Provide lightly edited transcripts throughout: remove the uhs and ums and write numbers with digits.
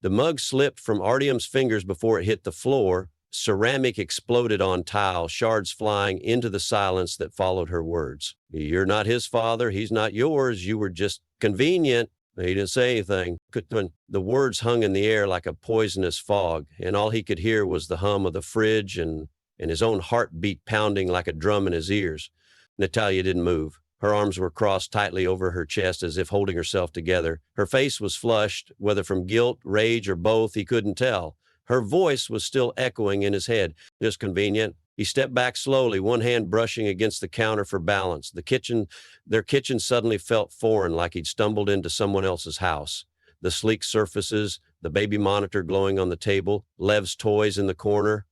The mug slipped from Artyom's fingers before it hit the floor. Ceramic exploded on tile, shards flying into the silence that followed her words. "You're not his father. He's not yours. You were just convenient." He didn't say anything. The words hung in the air like a poisonous fog, and all he could hear was the hum of the fridge and his own heartbeat pounding like a drum in his ears. Natalia didn't move. Her arms were crossed tightly over her chest as if holding herself together. Her face was flushed, whether from guilt, rage, or both, he couldn't tell. Her voice was still echoing in his head. "Just convenient." He stepped back slowly, one hand brushing against the counter for balance. Their kitchen suddenly felt foreign, like he'd stumbled into someone else's house. The sleek surfaces, the baby monitor glowing on the table, Lev's toys in the corner.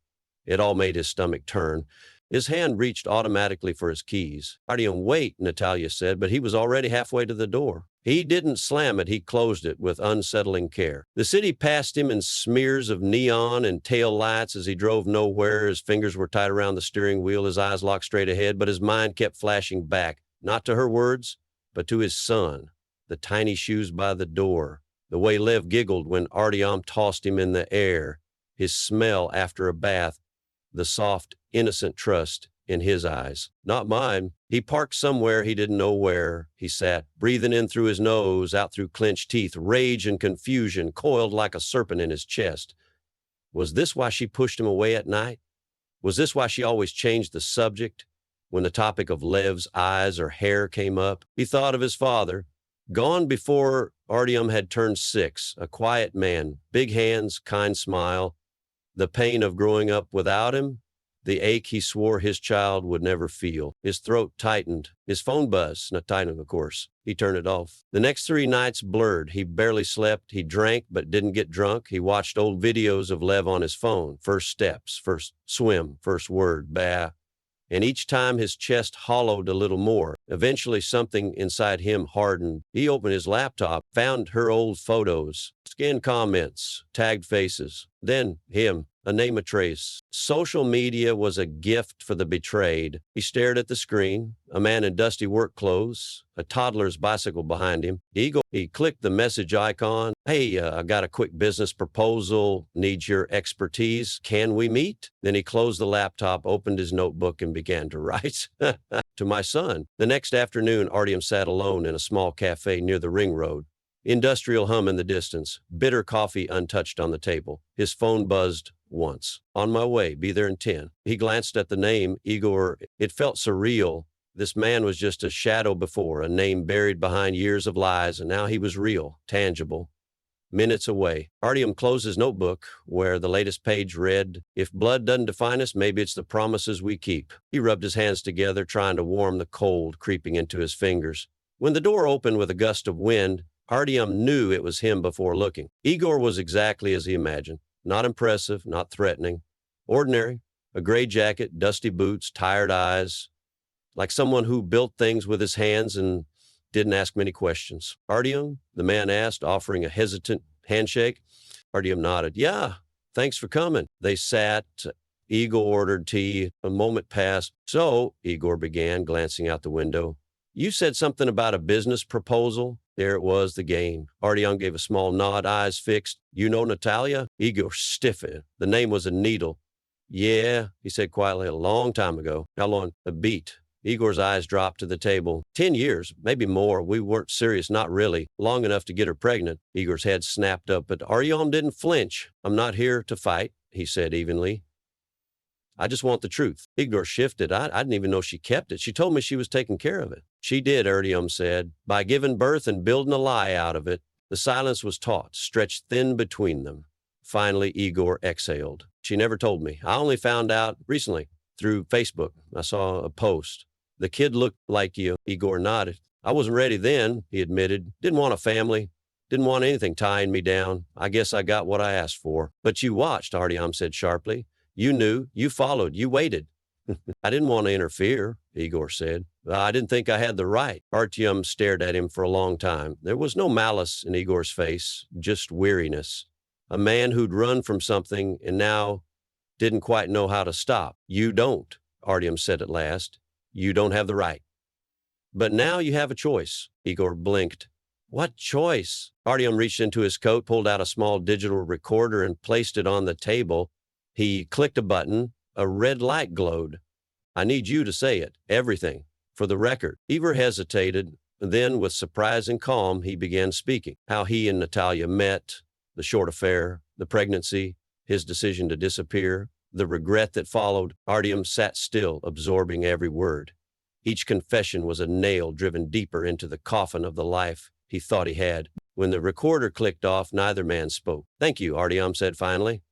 It all made his stomach turn. His hand reached automatically for his keys. "Artyom, wait," Natalia said, but he was already halfway to the door. He didn't slam it, he closed it with unsettling care. The city passed him in smears of neon and tail lights as he drove nowhere. His fingers were tight around the steering wheel, his eyes locked straight ahead, but his mind kept flashing back, not to her words, but to his son, the tiny shoes by the door, the way Lev giggled when Artyom tossed him in the air, his smell after a bath, the soft, innocent trust in his eyes. Not mine. He parked somewhere he didn't know where. He sat, breathing in through his nose, out through clenched teeth, rage and confusion coiled like a serpent in his chest. Was this why she pushed him away at night? Was this why she always changed the subject when the topic of Lev's eyes or hair came up? He thought of his father, gone before Artyom had turned 6, a quiet man, big hands, kind smile, the pain of growing up without him, the ache he swore his child would never feel. His throat tightened. His phone buzzed, not tightened, of course. He turned it off. The next 3 nights blurred. He barely slept. He drank but didn't get drunk. He watched old videos of Lev on his phone. First steps, first swim, first word, bah. And each time his chest hollowed a little more. Eventually something inside him hardened. He opened his laptop, found her old photos, scanned comments, tagged faces. Then him, a name, a trace. Social media was a gift for the betrayed. He stared at the screen, a man in dusty work clothes, a toddler's bicycle behind him. He clicked the message icon. "Hey, I got a quick business proposal. Needs your expertise. Can we meet?" Then he closed the laptop, opened his notebook, and began to write. "To my son." The next afternoon, Artyom sat alone in a small cafe near the ring road. Industrial hum in the distance, bitter coffee untouched on the table. His phone buzzed once. "On my way, be there in 10. He glanced at the name, Igor. It felt surreal. This man was just a shadow before, a name buried behind years of lies, and now he was real, tangible. Minutes away. Artyom closed his notebook, where the latest page read, "If blood doesn't define us, maybe it's the promises we keep." He rubbed his hands together, trying to warm the cold creeping into his fingers. When the door opened with a gust of wind, Artyom knew it was him before looking. Igor was exactly as he imagined. Not impressive, not threatening. Ordinary, a gray jacket, dusty boots, tired eyes, like someone who built things with his hands and didn't ask many questions. "Artyom?" the man asked, offering a hesitant handshake. Artyom nodded. "Yeah, thanks for coming." They sat. Igor ordered tea. A moment passed. "So," Igor began, glancing out the window, "you said something about a business proposal." There it was, the game. Artyom gave a small nod, eyes fixed. "You know Natalia?" Igor stiffened. The name was a needle. "Yeah," he said quietly, "a long time ago." "How long?" "A beat." Igor's eyes dropped to the table. 10 years, maybe more. We weren't serious, not really. Long enough to get her pregnant." Igor's head snapped up, but Artyom didn't flinch. "I'm not here to fight," he said evenly. "I just want the truth." Igor shifted. I didn't even know she kept it. She told me she was taking care of it." "She did," Artyom said, "by giving birth and building a lie out of it." The silence was taut, stretched thin between them. Finally, Igor exhaled. "She never told me. I only found out recently, through Facebook. I saw a post. The kid looked like you." Igor nodded. "I wasn't ready then," he admitted. "Didn't want a family. Didn't want anything tying me down. I guess I got what I asked for." "But you watched," Artyom said sharply. "You knew, you followed, you waited." "I didn't want to interfere," Igor said. "I didn't think I had the right." Artyom stared at him for a long time. There was no malice in Igor's face, just weariness. A man who'd run from something and now didn't quite know how to stop. "You don't," Artyom said at last. "You don't have the right. But now you have a choice." Igor blinked. What choice? Artyom reached into his coat, pulled out a small digital recorder, and placed it on the table. He clicked a button. A red light glowed. I need you to say it. Everything. For the record. Igor hesitated. Then, with surprising calm, he began speaking. How he and Natalia met, the short affair, the pregnancy, his decision to disappear, the regret that followed. Artyom sat still, absorbing every word. Each confession was a nail driven deeper into the coffin of the life he thought he had. When the recorder clicked off, neither man spoke. Thank you, Artyom said finally.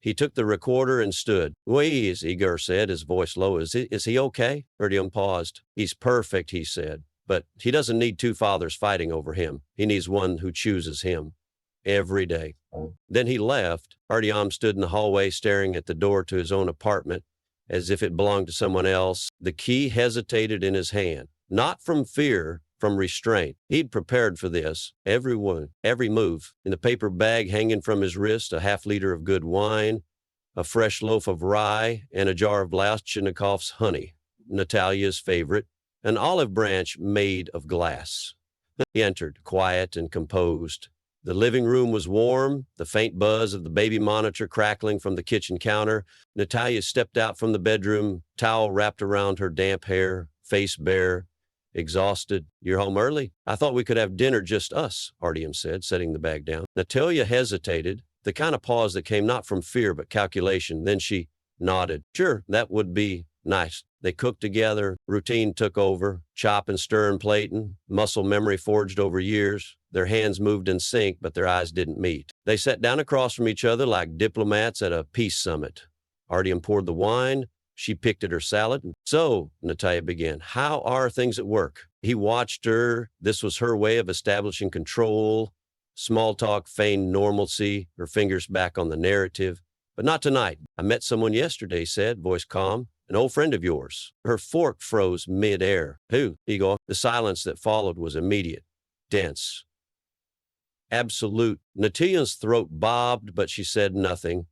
He took the recorder and stood. Wheeze, Igor said, his voice low. Is he okay? Artyom paused. He's perfect, he said. But he doesn't need two fathers fighting over him. He needs one who chooses him. Every day. Then he left. Artyom stood in the hallway staring at the door to his own apartment as if it belonged to someone else. The key hesitated in his hand. Not from fear, from restraint. He'd prepared for this. Every move. In the paper bag hanging from his wrist, a half-liter of good wine, a fresh loaf of rye, and a jar of Blauschnikov's honey, Natalia's favorite, an olive branch made of glass. He entered, quiet and composed. The living room was warm, the faint buzz of the baby monitor crackling from the kitchen counter. Natalia stepped out from the bedroom, towel wrapped around her damp hair, face bare, exhausted. You're home early? I thought we could have dinner just us, Artyom said, setting the bag down. Natalia hesitated, the kind of pause that came not from fear but calculation. Then she nodded. Sure, that would be nice. They cooked together, routine took over, chop and stir and plating, muscle memory forged over years. Their hands moved in sync, but their eyes didn't meet. They sat down across from each other like diplomats at a peace summit. Artyom poured the wine. She picked at her salad. So, Natalia began, how are things at work? He watched her. This was her way of establishing control. Small talk feigned normalcy, her fingers back on the narrative. But not tonight. I met someone yesterday, said, voice calm. An old friend of yours. Her fork froze mid-air. Who? Igor. The silence that followed was immediate, dense, absolute. Natalia's throat bobbed, but she said nothing.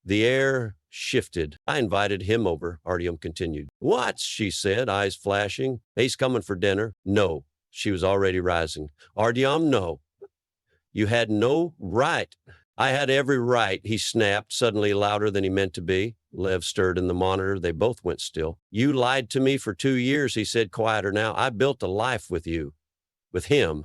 The air shifted. I invited him over, Artyom continued. What? She said, eyes flashing. He's coming for dinner. No. She was already rising. Artyom, no. You had no right. I had every right, he snapped, suddenly louder than he meant to be. Lev stirred in the monitor. They both went still. You lied to me for 2 years, he said, quieter now. I built a life with you, with him,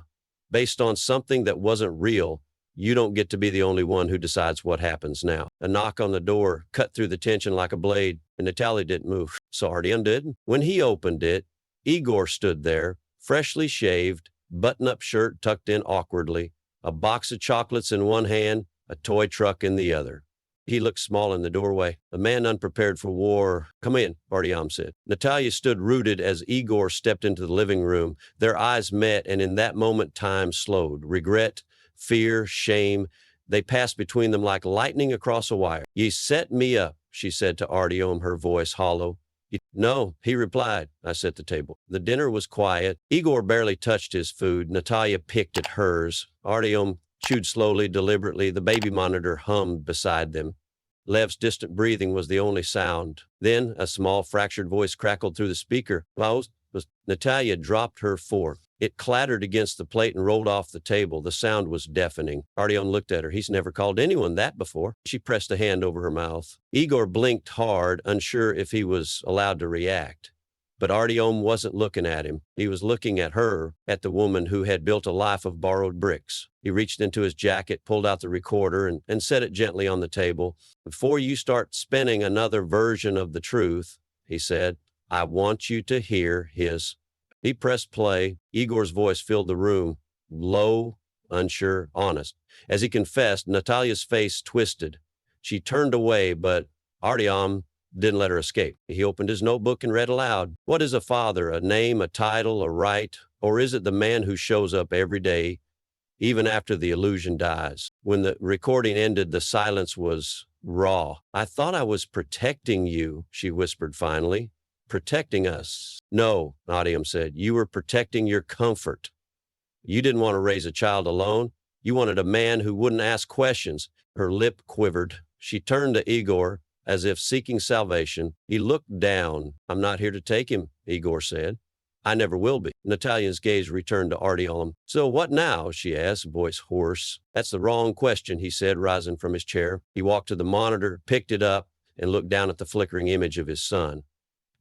based on something that wasn't real. You don't get to be the only one who decides what happens now. A knock on the door cut through the tension like a blade, and Natalia didn't move. So Artyom did. When he opened it, Igor stood there, freshly shaved, button-up shirt tucked in awkwardly, a box of chocolates in one hand, a toy truck in the other. He looked small in the doorway, a man unprepared for war. Come in, Artyom said. Natalia stood rooted as Igor stepped into the living room. Their eyes met, and in that moment time slowed. Regret, fear, shame, they passed between them like lightning across a wire. Ye set me up, she said to Artyom, her voice hollow. No, he replied. I set the table. The dinner was quiet. Igor barely touched his food. Natalia picked at hers. Artyom chewed slowly, deliberately. The baby monitor hummed beside them. Lev's distant breathing was the only sound. Then a small fractured voice crackled through the speaker. Natalia dropped her fork. It clattered against the plate and rolled off the table. The sound was deafening. Artyom looked at her. He's never called anyone that before. She pressed a hand over her mouth. Igor blinked hard, unsure if he was allowed to react. But Artyom wasn't looking at him. He was looking at her, at the woman who had built a life of borrowed bricks. He reached into his jacket, pulled out the recorder, and set it gently on the table. Before you start spinning another version of the truth, he said, I want you to hear his. He pressed play. Igor's voice filled the room, low, unsure, honest. As he confessed, Natalia's face twisted. She turned away, but Artyom didn't let her escape. He opened his notebook and read aloud. What is a father? A name, a title, a right? Or is it the man who shows up every day, even after the illusion dies? When the recording ended, the silence was raw. I thought I was protecting you, she whispered finally. Protecting us. No, Artyom said. You were protecting your comfort. You didn't want to raise a child alone. You wanted a man who wouldn't ask questions. Her lip quivered. She turned to Igor, as if seeking salvation. He looked down. I'm not here to take him, Igor said. I never will be. Natalia's gaze returned to Artyom. So what now? She asked, voice hoarse. That's the wrong question, he said, rising from his chair. He walked to the monitor, picked it up, and looked down at the flickering image of his son.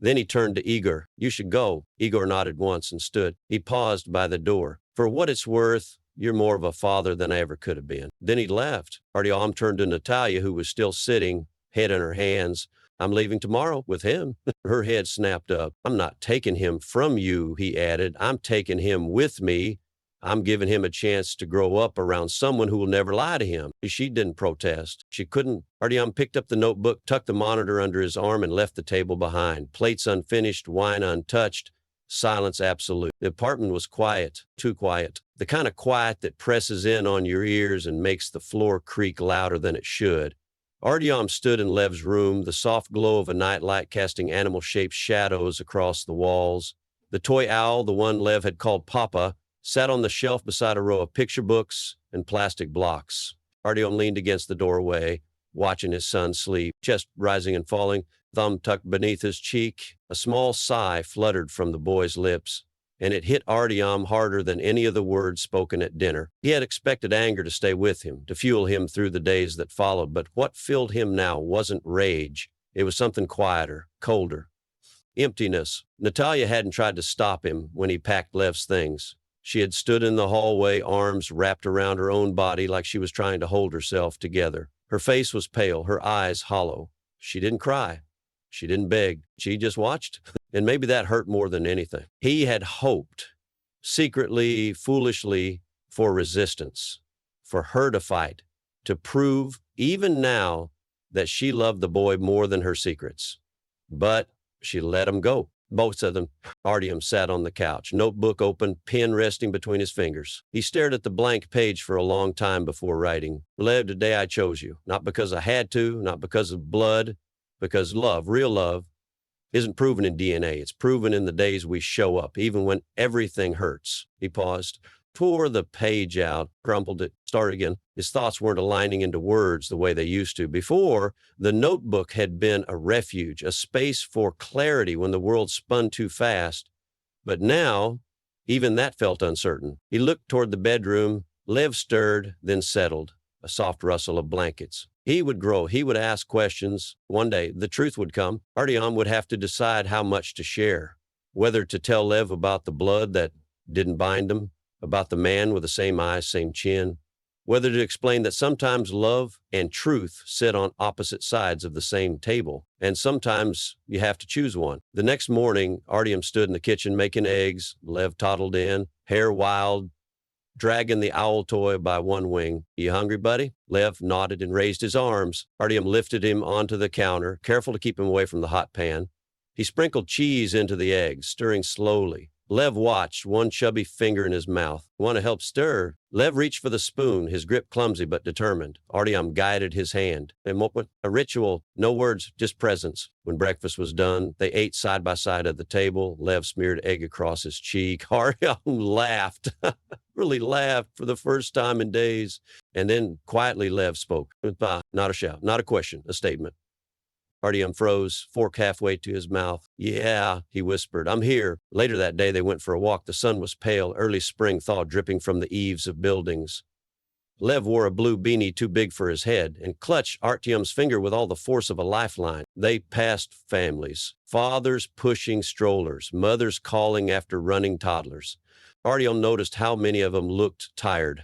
Then he turned to Igor. You should go. Igor nodded once and stood. He paused by the door. For what it's worth, you're more of a father than I ever could have been. Then he left. Artyom turned to Natalia, who was still sitting, head in her hands. I'm leaving tomorrow with him. Her head snapped up. I'm not taking him from you, he added. I'm taking him with me. I'm giving him a chance to grow up around someone who will never lie to him. She didn't protest. She couldn't. Artyom picked up the notebook, tucked the monitor under his arm, and left the table behind. Plates unfinished, wine untouched, silence absolute. The apartment was quiet, too quiet. The kind of quiet that presses in on your ears and makes the floor creak louder than it should. Artyom stood in Lev's room, the soft glow of a nightlight casting animal-shaped shadows across the walls. The toy owl, the one Lev had called Papa, sat on the shelf beside a row of picture books and plastic blocks. Artyom leaned against the doorway, watching his son sleep, chest rising and falling, thumb tucked beneath his cheek. A small sigh fluttered from the boy's lips, and it hit Artyom harder than any of the words spoken at dinner. He had expected anger to stay with him, to fuel him through the days that followed, but what filled him now wasn't rage. It was something quieter, colder. Emptiness. Natalia hadn't tried to stop him when he packed Lev's things. She had stood in the hallway, arms wrapped around her own body like she was trying to hold herself together. Her face was pale, her eyes hollow. She didn't cry. She didn't beg. She just watched. And maybe that hurt more than anything. He had hoped, secretly, foolishly, for resistance, for her to fight, to prove, even now, that she loved the boy more than her secrets. But she let him go. Both of them. Artyom sat on the couch, notebook open, pen resting between his fingers. He stared at the blank page for a long time before writing. Lev, today I chose you. Not because I had to, not because of blood, because love, real love, isn't proven in DNA. It's proven in the days we show up, even when everything hurts. He paused, tore the page out, crumpled it, started again. His thoughts weren't aligning into words the way they used to. Before, the notebook had been a refuge, a space for clarity when the world spun too fast. But now, even that felt uncertain. He looked toward the bedroom. Lev stirred, then settled, a soft rustle of blankets. He would grow. He would ask questions. One day, the truth would come. Artyom would have to decide how much to share, whether to tell Lev about the blood that didn't bind him, about the man with the same eyes, same chin, whether to explain that sometimes love and truth sit on opposite sides of the same table, and sometimes you have to choose one. The next morning, Artyom stood in the kitchen making eggs. Lev toddled in, hair wild, dragging the owl toy by one wing. You hungry, buddy? Lev nodded and raised his arms. Artyom lifted him onto the counter, careful to keep him away from the hot pan. He sprinkled cheese into the eggs, stirring slowly. Lev watched, one chubby finger in his mouth. Want to help stir? Lev reached for the spoon, his grip clumsy but determined. Artyom guided his hand. And what a ritual, no words, just presence. When breakfast was done, they ate side by side at the table. Lev smeared egg across his cheek. Artyom laughed, really laughed for the first time in days. And then quietly Lev spoke. Not a shout, not a question, a statement. Artyom froze, fork halfway to his mouth. Yeah, he whispered, I'm here. Later that day, they went for a walk. The sun was pale, early spring thaw dripping from the eaves of buildings. Lev wore a blue beanie too big for his head and clutched Artyom's finger with all the force of a lifeline. They passed families, fathers pushing strollers, mothers calling after running toddlers. Artyom noticed how many of them looked tired,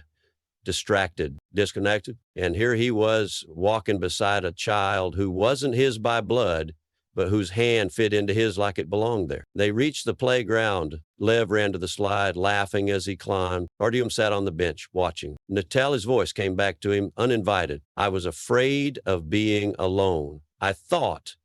distracted, disconnected. And here he was walking beside a child who wasn't his by blood, but whose hand fit into his like it belonged there. They reached the playground. Lev ran to the slide, laughing as he climbed. Artyom sat on the bench, watching. Natalia's voice came back to him, uninvited. I was afraid of being alone. I thought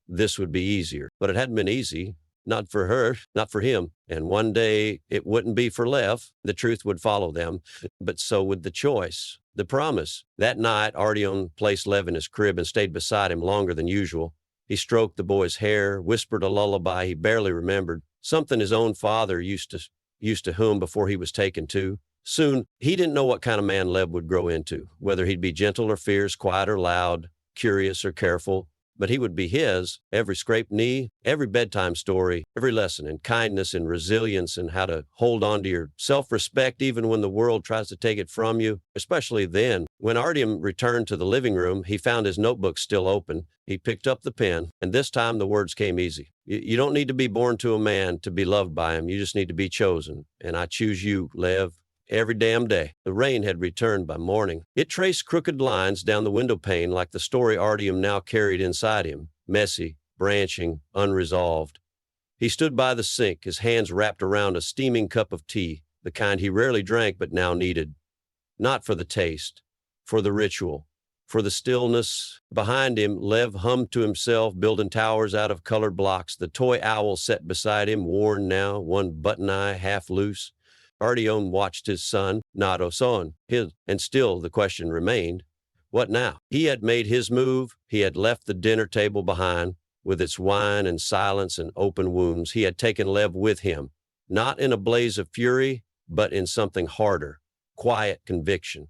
this would be easier, but it hadn't been easy. Not for her, not for him. And one day it wouldn't be for Lev. The truth would follow them, but so would the choice, the promise. That night, Artyom placed Lev in his crib and stayed beside him longer than usual. He stroked the boy's hair, whispered a lullaby he barely remembered, something his own father used to hum before he was taken to. Soon, he didn't know what kind of man Lev would grow into, whether he'd be gentle or fierce, quiet or loud, curious or careful. but he would be his. Every scraped knee, every bedtime story, every lesson in kindness and resilience and how to hold on to your self-respect even when the world tries to take it from you, especially then. When Artyom returned to the living room, he found his notebook still open. He picked up the pen, and this time the words came easy. You don't need to be born to a man to be loved by him. You just need to be chosen. And I choose you, Lev. Every damn day. The rain had returned by morning. It traced crooked lines down the window pane like the story Artyom now carried inside him, messy, branching, unresolved. He stood by the sink, his hands wrapped around a steaming cup of tea, the kind he rarely drank but now needed. Not for the taste, for the ritual, for the stillness. Behind him, Lev hummed to himself, building towers out of colored blocks. The toy owl sat beside him, worn now, one button eye half loose. Artyom watched his son, Nato son, and still the question remained, what now? He had made his move. He had left the dinner table behind, with its wine and silence and open wounds. He had taken Lev with him, not in a blaze of fury, but in something harder, quiet conviction.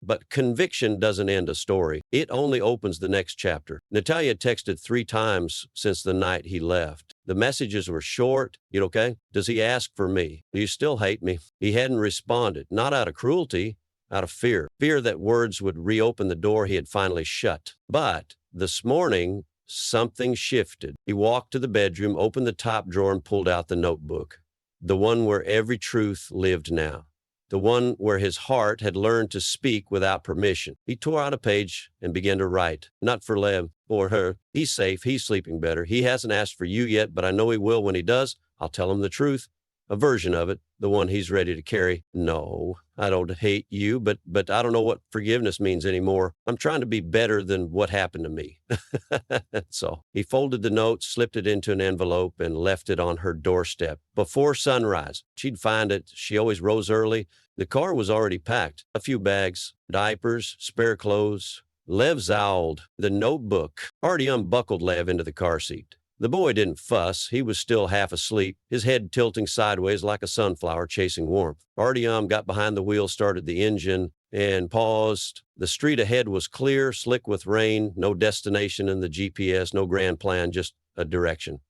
But conviction doesn't end a story. It only opens the next chapter. Natalia texted 3 times since the night he left. The messages were short. You okay? Does he ask for me? Do you still hate me? He hadn't responded, not out of cruelty, out of fear. Fear that words would reopen the door he had finally shut. But this morning, something shifted. He walked to the bedroom, opened the top drawer, and pulled out the notebook. The one where every truth lived now. The one where his heart had learned to speak without permission. He tore out a page and began to write. Not for Lev or her. He's safe. He's sleeping better. He hasn't asked for you yet, but I know he will when he does. I'll tell him the truth. A version of it, the one he's ready to carry. No, I don't hate you, but I don't know what forgiveness means anymore. I'm trying to be better than what happened to me. So he folded the note, slipped it into an envelope, and left it on her doorstep. Before sunrise, she'd find it. She always rose early. The car was already packed. A few bags, diapers, spare clothes. Lev zowled. The notebook. Artyom buckled Lev into the car seat. The boy didn't fuss. He was still half asleep, his head tilting sideways like a sunflower chasing warmth. Artyom got behind the wheel, started the engine, and paused. The street ahead was clear, slick with rain, no destination in the GPS, no grand plan, just a direction.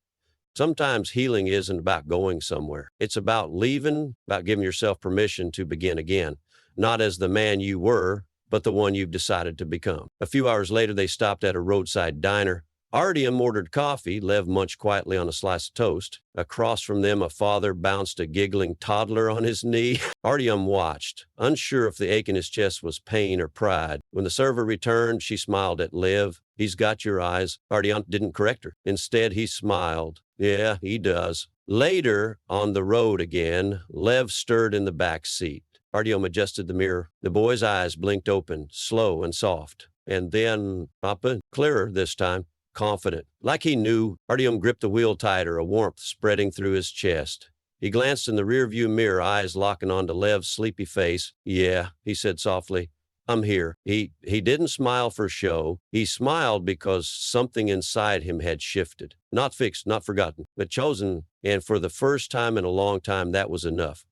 Sometimes healing isn't about going somewhere. It's about leaving, about giving yourself permission to begin again, not as the man you were, but the one you've decided to become. A few hours later, they stopped at a roadside diner. Artyom ordered coffee. Lev munched quietly on a slice of toast. Across from them, a father bounced a giggling toddler on his knee. Artyom watched, unsure if the ache in his chest was pain or pride. When the server returned, she smiled at Lev. He's got your eyes. Artyom didn't correct her. Instead, he smiled. Yeah, he does. Later, on the road again, Lev stirred in the back seat. Artyom adjusted the mirror. The boy's eyes blinked open, slow and soft. And then, Papa, clearer this time. Confident. Like he knew, Artyom gripped the wheel tighter, a warmth spreading through his chest. He glanced in the rearview mirror, eyes locking onto Lev's sleepy face. Yeah, he said softly, I'm here. He didn't smile for show. He smiled because something inside him had shifted. Not fixed, not forgotten, but chosen, and for the first time in a long time, that was enough.